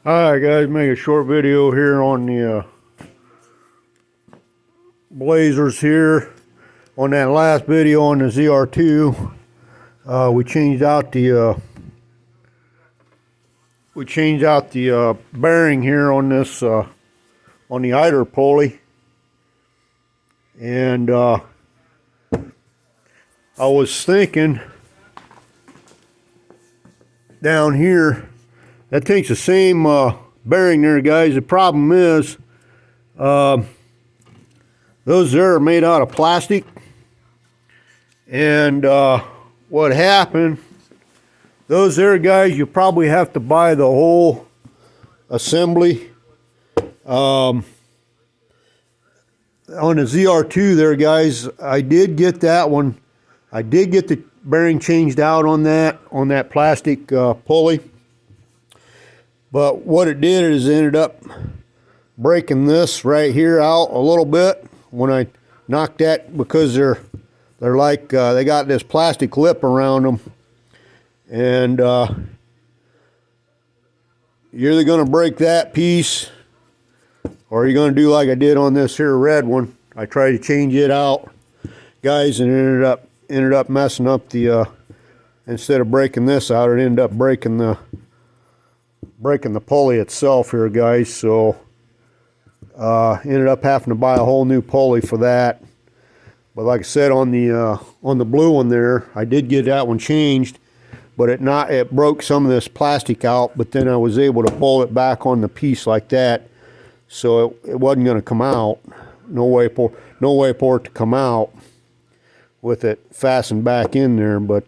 Alright guys, make a short video here on the blazers here. On that last video on the ZR2, we changed out the bearing here on this on the idler pulley, and I was thinking down here, that takes the same bearing there, guys. The problem is those there are made out of plastic, and what happened, those there, guys, you probably have to buy the whole assembly. On the ZR2 there, guys, I did get that one. I did get the bearing changed out on that plastic pulley. But what it did is it ended up breaking this right here out a little bit when I knocked that, because they're like they got this plastic lip around them, and you're either going to break that piece or you're going to do like I did on this here red one. I tried to change it out, guys, and it ended up messing up the instead of breaking this out, it ended up breaking the pulley itself here, guys. So ended up having to buy a whole new pulley for that. But like I said, on the blue one there, I did get that one changed, but it broke some of this plastic out, but then I was able to pull it back on the piece like that, so it wasn't going to come out. No way for it to come out with it fastened back in there. But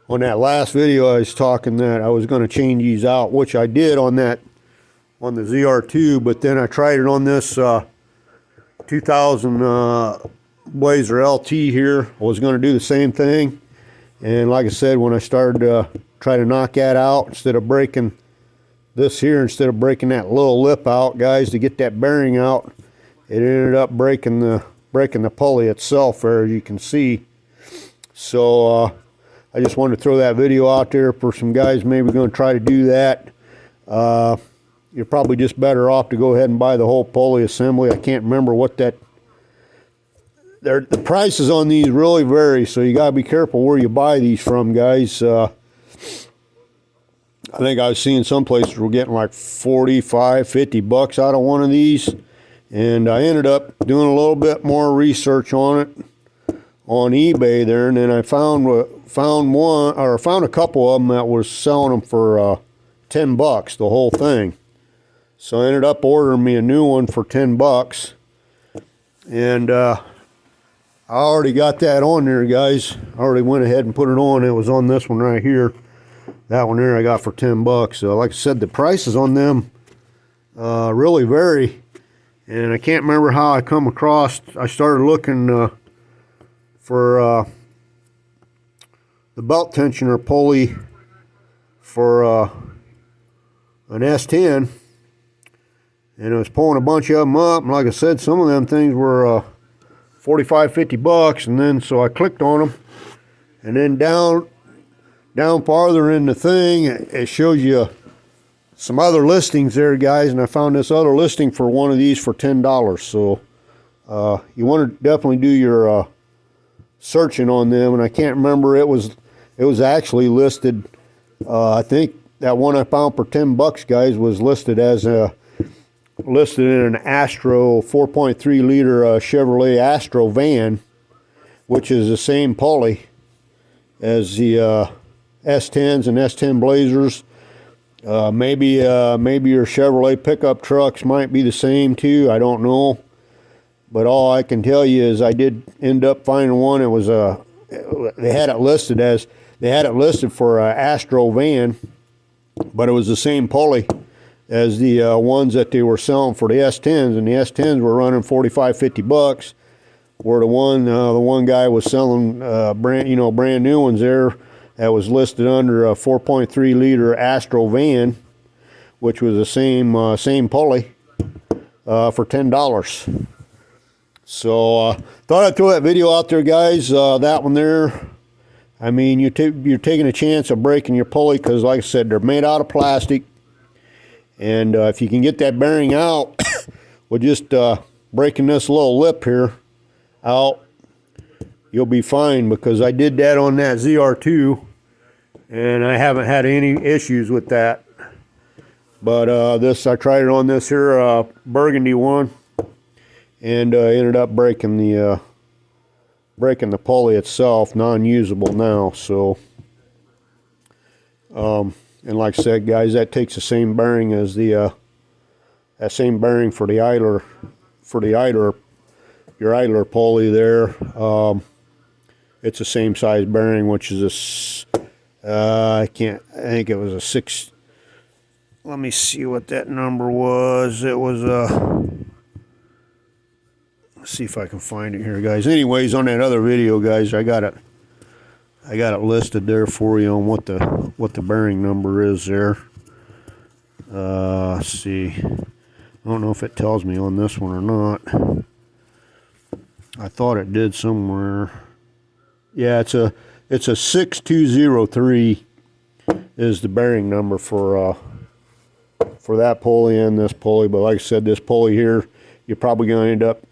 on that last video, I was talking that I was going to change these out, which I did on the ZR2, but then I tried it on this 2000 Blazer LT here. I was going to do the same thing, and like I said, when I started to try to knock that out, instead of breaking this here, instead of breaking that little lip out, guys, to get that bearing out, it ended up breaking the pulley itself there, as you can see. So I just wanted to throw that video out there for some guys maybe going to try to do that. You're probably just better off to go ahead and buy the whole pulley assembly. I can't remember what the prices on these really vary, so you got to be careful where you buy these from, guys. I think I was seeing some places were getting like 45, 50 bucks out of one of these, and I ended up doing a little bit more research on it on eBay there, and then I found a couple of them that was selling them for 10 bucks, the whole thing. So I ended up ordering me a new one for 10 bucks, and I already got that on there, guys. I already went ahead and put it on. It was on this one right here. That one there I got for 10 bucks. So like I said, the prices on them really vary, and I can't remember how I come across. I started looking for the belt tensioner pulley for an S10, and I was pulling a bunch of them up, and like I said, some of them things were 45, 50 bucks, and then so I clicked on them, and then down farther in the thing, it shows you some other listings there, guys, and I found this other listing for one of these for $10. So you want to definitely do your searching on them, and I can't remember, it was actually listed, I think that one I found for 10 bucks, guys, was listed as listed in an Astro 4.3 liter Chevrolet Astro van, which is the same pulley as the S10s and S10 Blazers. Maybe your Chevrolet pickup trucks might be the same too, I don't know. But all I can tell you is I did end up finding one. It was they had it listed for a Astro van, but it was the same pulley as the ones that they were selling for the S10s, and the S10s were running 45, 50 bucks, where the one guy was selling brand new ones there that was listed under a 4.3 liter Astro van, which was the same pulley for $10. So thought I'd throw that video out there, guys. That one there I mean, you're taking a chance of breaking your pulley because, like I said, they're made out of plastic. And if you can get that bearing out with just breaking this little lip here out, you'll be fine, because I did that on that ZR2 and I haven't had any issues with that. But I tried it on this here burgundy one, and ended up breaking the pulley itself, non-usable now. So and like I said, guys, that takes the same bearing as the that same bearing for the idler, your idler pulley there. It's the same size bearing, which is I think it was a 6. Let me see what that number was. It was let's see if I can find it here, guys. Anyways, on that other video, guys, I got it listed there for you on what the bearing number is there. Let's see. I don't know if it tells me on this one or not. I thought it did somewhere. Yeah, it's a 6203 is the bearing number for that pulley and this pulley. But like I said, this pulley here, you're probably going to end up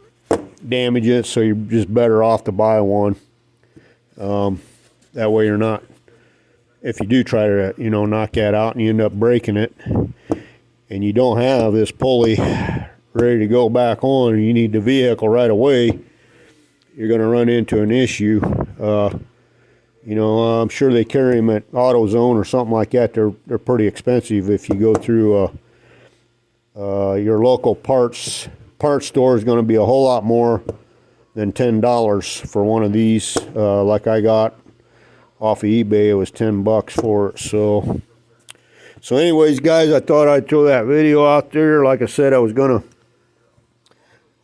damage it, so you're just better off to buy one. That way you're not, if you do try to knock that out and you end up breaking it, and you don't have this pulley ready to go back on, and you need the vehicle right away, you're going to run into an issue. I'm sure they carry them at AutoZone or something like that. They're pretty expensive. If you go through your local parts store, is going to be a whole lot more than $10 for one of these. Like I got off of eBay, it was $10 for it. So anyways, guys, I thought I'd throw that video out there. Like I said, I was gonna,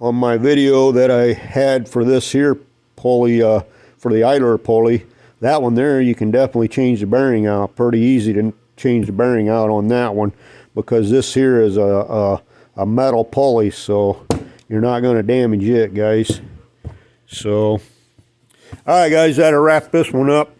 on my video that I had for this here pulley, for the idler pulley, that one there, you can definitely change the bearing out. Pretty easy to change the bearing out on that one, because this here is a metal pulley, so you're not going to damage it, guys. So, all right, guys, that'll wrap this one up.